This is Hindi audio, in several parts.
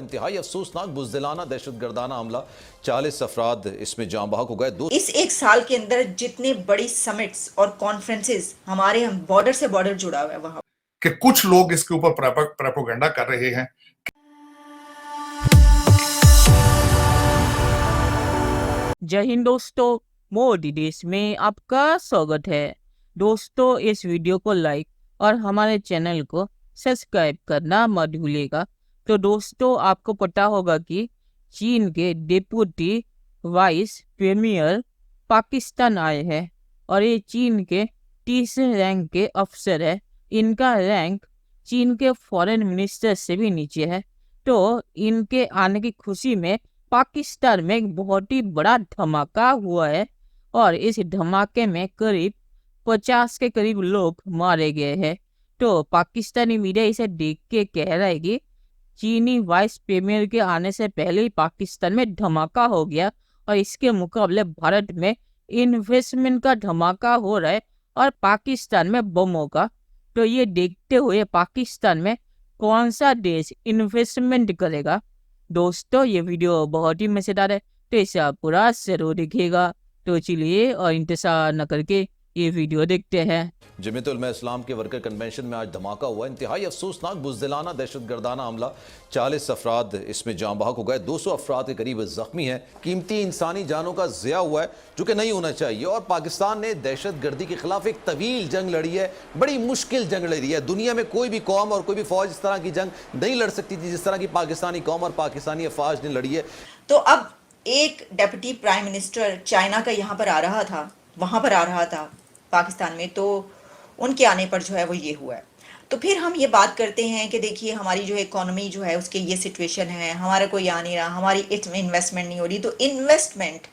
इंतहाई अफसोसनाक बुज़दिलाना दहशतगर्दाना हमला, 40 अफराद इसमें जाँ बहक हो गए। इस एक साल के अंदर जितने बड़ी समिट्स और कॉन्फ्रेंसेस हमारे हम बॉर्डर से बॉर्डर जुड़ा हुआ है वहां कि कुछ लोग इसके ऊपर प्रोपेगेंडा कर रहे हैं। जय हिंद दोस्तों, मोदी देश में आपका स्वागत है। दोस्तों, इस वीडियो को लाइक और हमारे चैनल को सब्सक्राइब करना मत भूलिएगा। तो दोस्तों, आपको पता होगा कि चीन के डिप्टी वाइस प्रीमियर पाकिस्तान आए हैं और ये चीन के तीसरे रैंक के अफसर है। इनका रैंक चीन के फॉरेन मिनिस्टर से भी नीचे है। तो इनके आने की खुशी में पाकिस्तान में एक बहुत ही बड़ा धमाका हुआ है और इस धमाके में करीब 50 के करीब लोग मारे गए हैं। तो पाकिस्तानी मीडिया इसे देख के कह रहा है कि चीनी वाइस प्रीमियर के आने से पहले ही पाकिस्तान में धमाका हो गया और इसके मुकाबले भारत में इन्वेस्टमेंट का धमाका हो रहा है और पाकिस्तान में बमों का। तो ये देखते हुए पाकिस्तान में कौन सा देश इन्वेस्टमेंट करेगा। दोस्तों, ये वीडियो बहुत ही मजेदार है, तो इसे आप पूरा जरूर देखिएगा। तो चलिए और इंतजार न करके ये वीडियो देखते हैं। जमीयत उलमा इस्लाम के वर्कर कन्वेंशन में आज धमाका हुआ, इंतहाई अफसोसनाक बुज़दिलाना दहशतगर्दाना हमला, 40 अफराद इसमें जाँ बहक हो गए, 200 अफराद के करीब जख्मी हैं। कीमती इंसानी जानों का ज़िया हुआ है जो कि नहीं होना चाहिए। और पाकिस्तान ने दहशत गर्दी के खिलाफ एक तवील जंग लड़ी है, बड़ी मुश्किल जंग लड़ी है। दुनिया में कोई भी कौम और कोई भी फौज इस तरह की जंग नहीं लड़ सकती थी जिस तरह की पाकिस्तानी कौम और पाकिस्तानी अफवाज ने लड़ी है। तो अब एक डेप्यूटी प्राइम मिनिस्टर चाइना का यहाँ पर आ रहा था, वहां पर आ रहा था पाकिस्तान में, तो उनके आने पर जो है वो ये हुआ है। तो फिर हम ये बात करते हैं कि देखिए हमारी जो इकोनॉमी जो है उसके ये सिचुएशन है, हमारा कोई आ नहीं रहा, हमारी इसमें इन्वेस्टमेंट नहीं हो रही। तो इन्वेस्टमेंट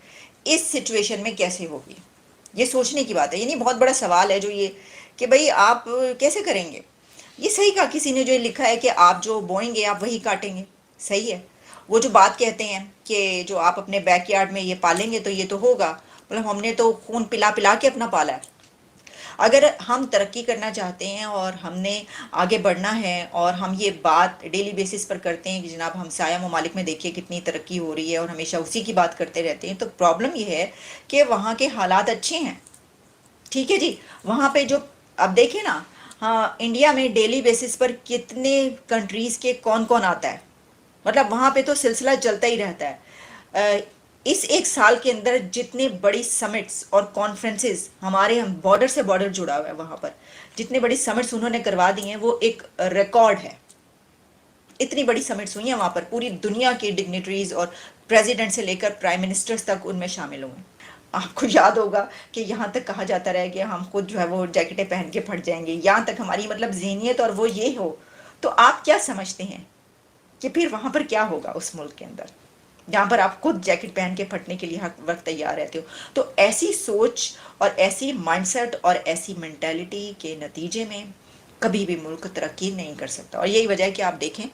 इस सिचुएशन में कैसे होगी, ये सोचने की बात है। यानी बहुत बड़ा सवाल है जो ये कि भाई आप कैसे करेंगे। ये सही कहा किसी ने, जो लिखा है कि आप जो बोएंगे आप वही काटेंगे। सही है। वो जो बात कहते हैं कि जो आप अपने बैकयार्ड में ये पालेंगे तो ये तो होगा, मतलब हमने तो खून पिला पिला के अपना पाला है। अगर हम तरक्की करना चाहते हैं और हमने आगे बढ़ना है और हम ये बात डेली बेसिस पर करते हैं कि जनाब हमसाया ममालिक में देखिए कितनी तरक्की हो रही है और हमेशा उसी की बात करते रहते हैं, तो प्रॉब्लम ये है कि वहाँ के हालात अच्छे हैं। ठीक है जी। वहाँ पे जो अब देखें ना, हाँ, इंडिया में डेली बेसिस पर कितने कंट्रीज़ के कौन कौन आता है, मतलब वहाँ पे तो सिलसिला चलता ही रहता है। इस एक साल के अंदर जितने बड़ी समिट्स और कॉन्फ्रेंसेस हमारे हम बॉर्डर से बॉर्डर जुड़ा हुआ है वहाँ पर जितने बड़ी समिट्स उन्होंने करवा दी हैं वो एक रिकॉर्ड है। इतनी बड़ी समिट्स हुई हैं वहाँ पर, पूरी दुनिया के डिग्नेटरीज और प्रेसिडेंट से लेकर प्राइम मिनिस्टर्स तक उनमें शामिल हुए। आपको याद होगा कि यहाँ तक कहा जाता रहा कि हम खुद जो है वो जैकेटें पहन के फट जाएंगे, यहाँ तक हमारी मतलब ज़हनियत और वो ये हो। तो आप क्या समझते हैं कि फिर वहाँ पर क्या होगा उस मुल्क के अंदर जहाँ पर आप खुद जैकेट पहन के फटने के लिए हर वक्त तैयार रहते हो। तो ऐसी सोच और ऐसी माइंडसेट और ऐसी मेंटालिटी के नतीजे में कभी भी मुल्क तरक्की नहीं कर सकता। और यही वजह है कि आप देखें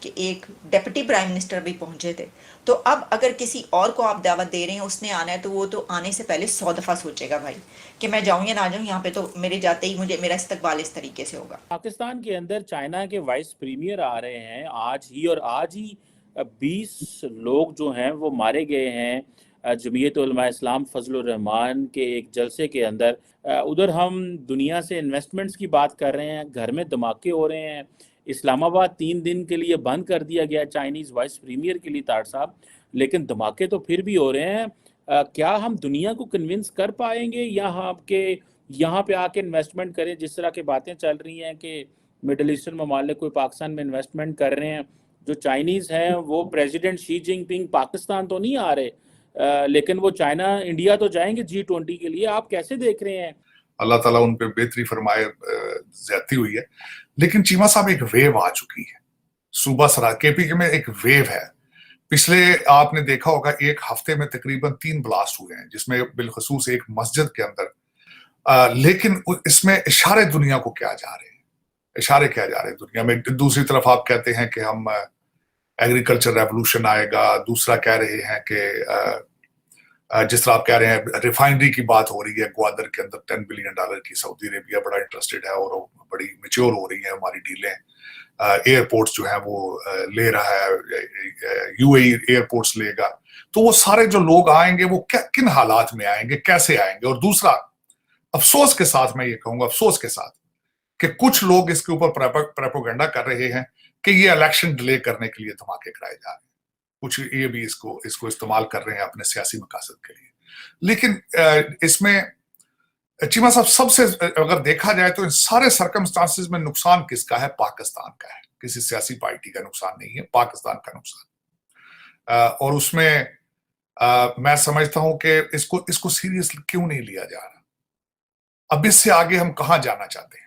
कि एक डेप्यूटी प्राइम मिनिस्टर भी पहुंचे थे। तो अब अगर किसी और को आप दावत दे रहे हैं, उसने आना है, तो वो तो आने से पहले 100 दफ़ा सोचेगा भाई कि मैं जाऊं या ना जाऊं, यहाँ पे तो मेरे जाते ही मुझे मेरा इस्तकबाल इस तरीके से होगा। पाकिस्तान के अंदर चाइना के वाइस प्रीमियर आ रहे हैं आज ही, और आज ही 20 लोग जो हैं वो मारे गए हैं जमीयत उलमा इस्लाम फजलुर रहमान के एक जलसे के अंदर। उधर हम दुनिया से इन्वेस्टमेंट्स की बात कर रहे हैं, घर में धमाके हो रहे हैं। इस्लामाबाद 3 दिन के लिए बंद कर दिया गया चाइनीज़ वाइस प्रीमियर के लिए तार साहब, लेकिन धमाके तो फिर भी हो रहे हैं। क्या हम दुनिया को कन्विंस कर पाएंगे यहाँ पे आके इन्वेस्टमेंट करें? जिस तरह की बातें चल रही हैं कि मिडिल ईस्टर्न ममालिक कोई पाकिस्तान में इन्वेस्टमेंट कर रहे हैं। जो चाइनीज़ हैं वो प्रेसिडेंट शी जिनपिंग पाकिस्तान तो नहीं आ रहे, लेकिन वो चाइना इंडिया तो जाएंगे G20 के लिए। आप कैसे देख रहे हैं? अल्लाह ताला उन पे बेहतरी फरमाए। ज्यादती हुई है, लेकिन चीमा साहब एक वेव आ चुकी है। सूबा सरा केपी में एक वेव है। पिछले आपने देखा होगा एक हफ्ते में तकरीबन 3 ब्लास्ट हुए हैं, जिसमें बिलखसूस एक मस्जिद के अंदर। लेकिन इसमें इशारे दुनिया को क्या जा रहे हैं, इशारे क्या जा रहे हैं दुनिया में। दूसरी तरफ आप कहते हैं कि हम एग्रीकल्चर रेवोल्यूशन आएगा, दूसरा कह रहे हैं कि जिस तरह आप कह रहे हैं रिफाइनरी की बात हो रही है ग्वादर के अंदर $10 बिलियन की, सऊदी अरेबिया बड़ा इंटरेस्टेड है और बड़ी मेच्योर हो रही है हमारी डीलें। एयरपोर्ट्स जो है वो ले रहा है यूएई एयरपोर्ट्स लेगा, तो वो सारे जो लोग आएंगे वो किन हालात में आएंगे, कैसे आएंगे। और दूसरा, अफसोस के साथ मैं ये कहूंगा, अफसोस के साथ, कि कुछ लोग इसके ऊपर प्रोपेगेंडा कर रहे हैं कि ये इलेक्शन डिले करने के लिए धमाके कराए जा रहे हैं। कुछ ये भी इसको इस्तेमाल कर रहे हैं अपने सियासी मकासद के लिए। लेकिन इसमें चीमा साहब, सबसे अगर देखा जाए तो इन सारे सर्कमस्टांसेस में नुकसान किसका है? पाकिस्तान का है। किसी सियासी पार्टी का नुकसान नहीं है, पाकिस्तान का नुकसान। और उसमें मैं समझता हूं कि इसको सीरियस क्यों नहीं लिया जा रहा। अब इससे आगे हम कहां जाना चाहते हैं?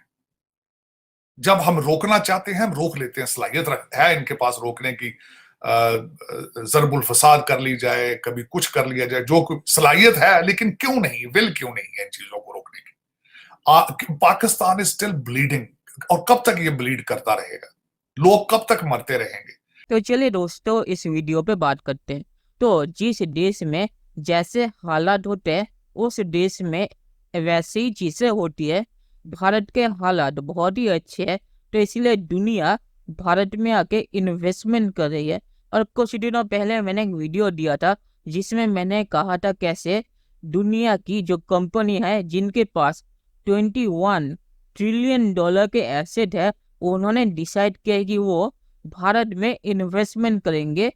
जब हम रोकना चाहते हैं हम रोक लेते हैं, सलाहियत है इनके पास रोकने की, जरबुल फसाद कर ली जाए, कभी कुछ कर लिया जाए, जो सलाहियत है, लेकिन क्यों नहीं, विल क्यों नहीं है इन चीजों को रोकने की? पाकिस्तान इज स्टिल ब्लीडिंग, और कब तक ये ब्लीड करता रहेगा? लोग कब तक मरते रहेंगे? तो चलिए दोस्तों, इस वीडियो पे बात करते हैं। तो जिस देश में जैसे हालात होते हैं उस देश में वैसी ही चीजें होती है। भारत के हालात बहुत ही अच्छे हैं, तो इसलिए दुनिया भारत में आके इन्वेस्टमेंट कर रही है। और कुछ दिनों पहले मैंने एक वीडियो दिया था जिसमें मैंने कहा था कैसे दुनिया की जो कंपनी है जिनके पास 21 ट्रिलियन डॉलर के एसेट है, उन्होंने डिसाइड किया कि वो भारत में इन्वेस्टमेंट करेंगे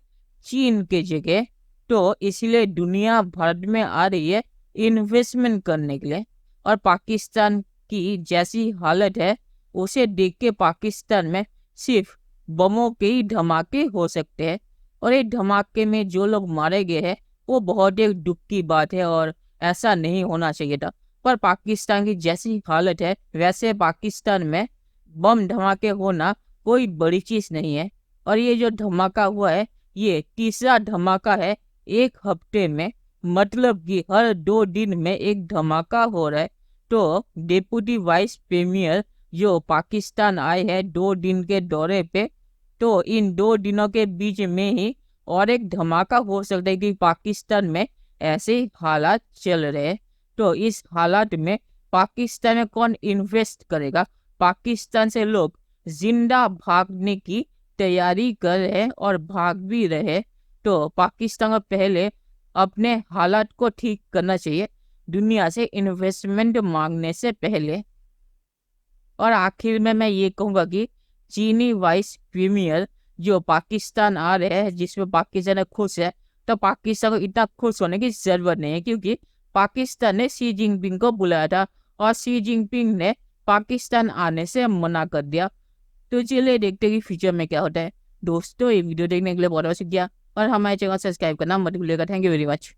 चीन के जगह। तो इसलिए दुनिया भारत में आ रही है इन्वेस्टमेंट करने के लिए। और पाकिस्तान की जैसी हालत है उसे देख के पाकिस्तान में सिर्फ बमों के ही धमाके हो सकते हैं, और एक धमाके में जो लोग मारे गए हैं वो बहुत एक दुख की बात है और ऐसा नहीं होना चाहिए था। पर पाकिस्तान की जैसी हालत है वैसे पाकिस्तान में बम धमाके होना कोई बड़ी चीज नहीं है। और ये जो धमाका हुआ है ये तीसरा धमाका है एक हफ्ते में, मतलब कि हर 2 दिन में एक धमाका हो रहा है। तो डेप्यूटी वाइस प्रीमियर जो पाकिस्तान आए हैं 2 दिन के दौरे पे, तो इन 2 दिनों के बीच में ही और एक धमाका हो सकता है कि पाकिस्तान में ऐसे ही हालात चल रहे हैं। तो इस हालात में पाकिस्तान में कौन इन्वेस्ट करेगा? पाकिस्तान से लोग जिंदा भागने की तैयारी कर रहे हैं और भाग भी रहे। तो पाकिस्तान को पहले अपने हालात को ठीक करना चाहिए दुनिया से इन्वेस्टमेंट मांगने से पहले। और आखिर में मैं ये कहूँगा कि चीनी वाइस प्रीमियर जो पाकिस्तान आ रहे हैं जिसमें पाकिस्तान खुश है, तो पाकिस्तान को इतना खुश होने की जरूरत नहीं है, क्योंकि पाकिस्तान ने शी जिनपिंग को बुलाया था और शी जिनपिंग ने पाकिस्तान आने से मना कर दिया। तो चलिए देखते हैं कि फ्यूचर में क्या होता है। दोस्तों, ये वीडियो देखने के लिए बहुत बहुत शुक्रिया और हमारे चैनल सब्सक्राइब करना मत भूलिएगा। Thank you very much.